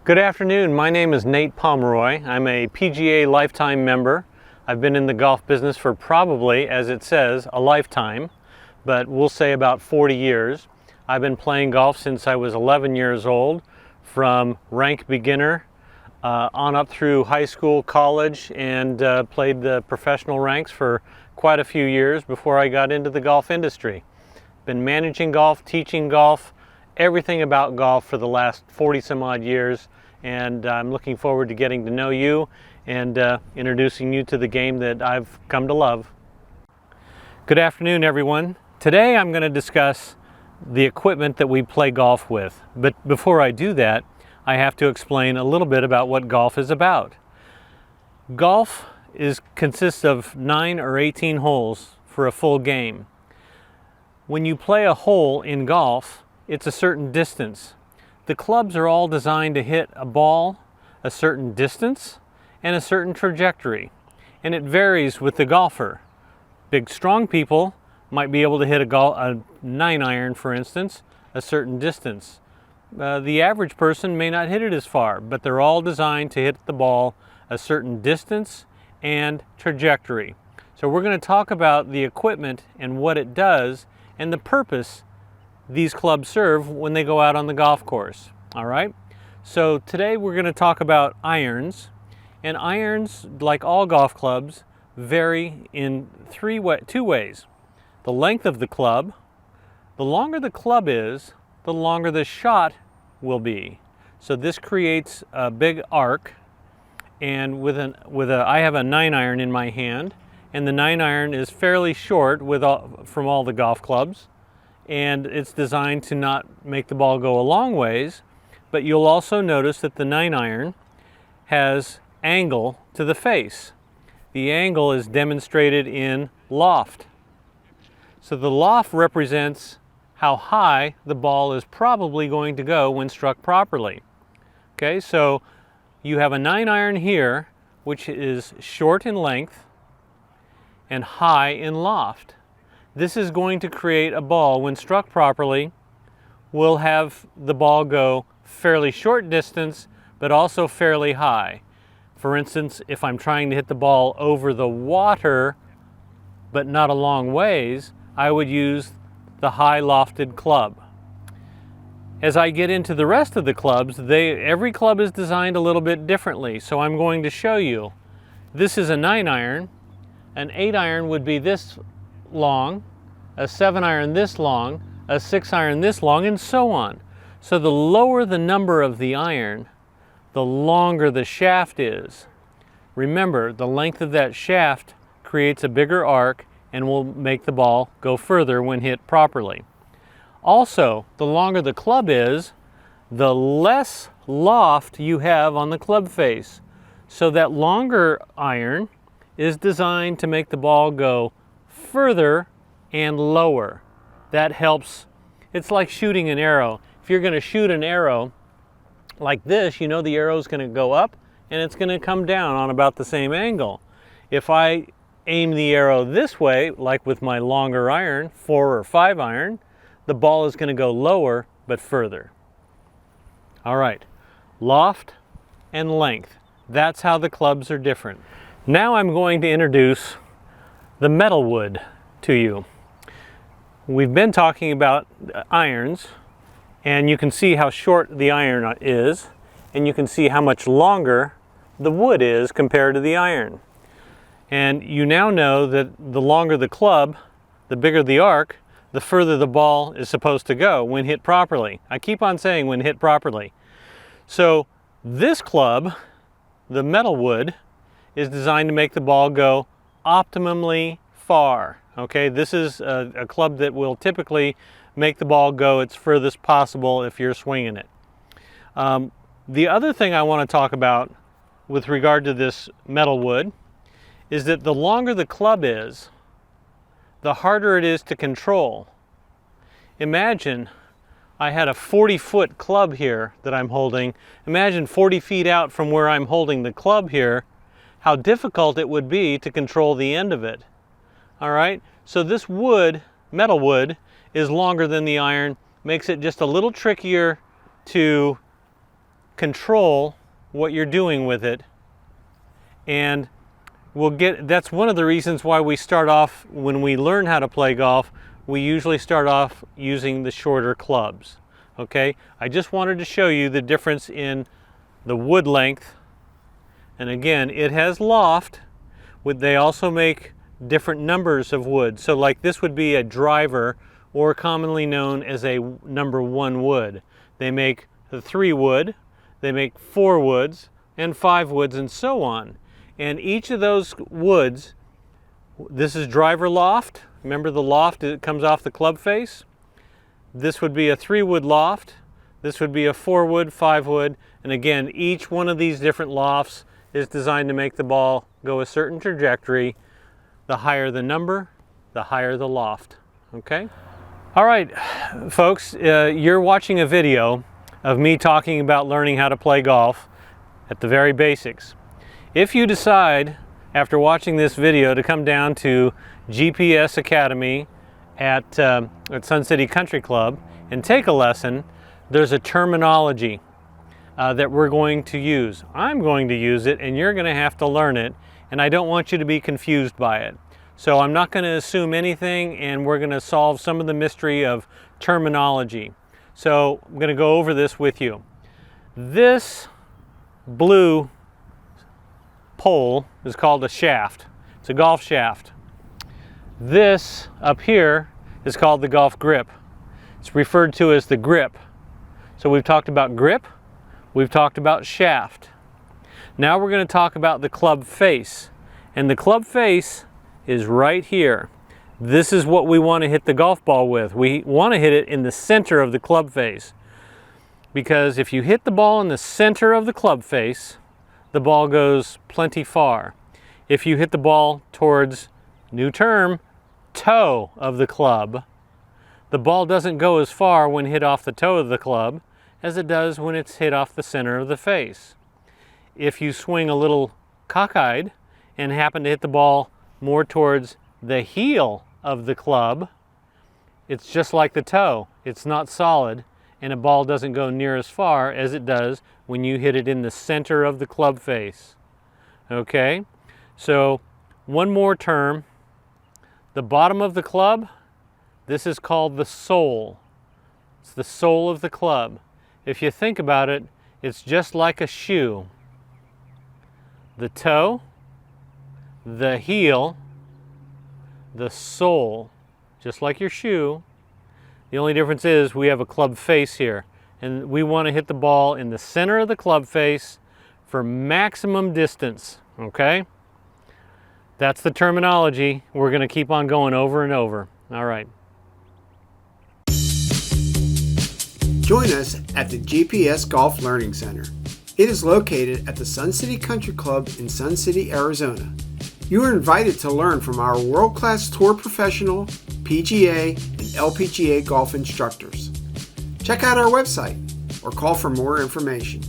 Good afternoon. My name is Nate Pomeroy. I'm a PGA Lifetime member. I've been in the golf business for probably, as it says, a lifetime, but we'll say about 40 years. I've been playing golf since I was 11 years old, from rank beginner on up through high school, college, and played the professional ranks for quite a few years before I got into the golf industry. Been managing golf, teaching golf, everything about golf for the last 40 some odd years, and I'm looking forward to getting to know you and introducing you to the game that I've come to love. Good afternoon, everyone. Today I'm going to discuss the equipment that we play golf with, but before I do that, I have to explain a little bit about what golf is about. Golf consists of 9 or 18 holes for a full game. When you play a hole in golf, it's a certain distance. The clubs are all designed to hit a ball a certain distance and a certain trajectory, and it varies with the golfer. Big strong people might be able to hit a 9-iron, for instance, a certain distance. The average person may not hit it as far, but they're all designed to hit the ball a certain distance and trajectory. So we're going to talk about the equipment and what it does and the purpose these clubs serve when they go out on the golf course. All right? So today we're going to talk about irons. And irons, like all golf clubs, vary in two ways. The length of the club. The longer the club is, the longer the shot will be. So this creates a big arc. And I have a 9-iron in my hand, and the 9-iron is fairly short from all the golf clubs. And it's designed to not make the ball go a long ways, but you'll also notice that the 9-iron has angle to the face. The angle is demonstrated in loft. So the loft represents how high the ball is probably going to go when struck properly. Okay, so you have a 9-iron here, which is short in length and high in loft. This is going to create a ball, when struck properly, will have the ball go fairly short distance, but also fairly high. For instance, if I'm trying to hit the ball over the water, but not a long ways, I would use the high lofted club. As I get into the rest of the clubs, every club is designed a little bit differently. So I'm going to show you. This is a 9-iron. An 8-iron would be this long, a 7-iron this long, a 6-iron this long, and so on. So the lower the number of the iron, the longer the shaft is. Remember, the length of that shaft creates a bigger arc and will make the ball go further when hit properly. Also, the longer the club is, the less loft you have on the club face. So that longer iron is designed to make the ball go further and lower. That helps. It's like shooting an arrow. If you're going to shoot an arrow like this, you know the arrow is going to go up and it's going to come down on about the same angle. If I aim the arrow this way, like with my longer iron, 4 or 5-iron, the ball is going to go lower but further. All right, loft and length. That's how the clubs are different. Now I'm going to introduce the metal wood to you. We've been talking about irons, and you can see how short the iron is, and you can see how much longer the wood is compared to the iron. And you now know that the longer the club, the bigger the arc, the further the ball is supposed to go when hit properly. I keep on saying when hit properly. So this club, the metal wood, is designed to make the ball go optimally far. Okay, this is a club that will typically make the ball go its furthest possible if you're swinging it. The other thing I want to talk about with regard to this metal wood is that the longer the club is, the harder it is to control. Imagine I had a 40-foot club here that I'm holding. Imagine 40 feet out from where I'm holding the club here, how difficult it would be to control the end of it. All right, so this wood, metal wood, is longer than the iron, makes it just a little trickier to control what you're doing with it. And that's one of the reasons why we start off, when we learn how to play golf, we usually start off using the shorter clubs. Okay, I just wanted to show you the difference in the wood length. And again, it has loft. They also make different numbers of wood. So like this would be a driver, or commonly known as a number 1 wood. They make the 3 wood, they make 4 woods, and 5 woods, and so on. And each of those woods, this is driver loft. Remember the loft, it comes off the club face. This would be a 3 wood loft. This would be a 4 wood, 5 wood. And again, each one of these different lofts is designed to make the ball go a certain trajectory. The higher the number, the higher the loft. Okay? All right, folks, you're watching a video of me talking about learning how to play golf at the very basics. If you decide, after watching this video, to come down to GPS Academy at Sun City Country Club and take a lesson, there's a terminology that we're going to use. I'm going to use it, and you're going to have to learn it, and I don't want you to be confused by it. So I'm not going to assume anything, and we're going to solve some of the mystery of terminology. So I'm going to go over this with you. This blue pole is called a shaft. It's a golf shaft. This up here is called the golf grip. It's referred to as the grip. So we've talked about grip, we've talked about shaft. Now we're going to talk about the club face. And the club face is right here. This is what we want to hit the golf ball with. We want to hit it in the center of the club face. Because if you hit the ball in the center of the club face, the ball goes plenty far. If you hit the ball towards, new term, toe of the club, the ball doesn't go as far when hit off the toe of the club as it does when it's hit off the center of the face. If you swing a little cockeyed and happen to hit the ball more towards the heel of the club, it's just like the toe. It's not solid, and a ball doesn't go near as far as it does when you hit it in the center of the club face. Okay, so one more term. The bottom of the club, this is called the sole. It's the sole of the club. If you think about it, it's just like a shoe. The toe, the heel, the sole, just like your shoe. The only difference is we have a club face here, and we want to hit the ball in the center of the club face for maximum distance, okay? That's the terminology. We're going to keep on going over and over. All right. Join us at the GPS Golf Learning Center. It is located at the Sun City Country Club in Sun City, Arizona. You are invited to learn from our world-class tour professional, PGA, and LPGA golf instructors. Check out our website or call for more information.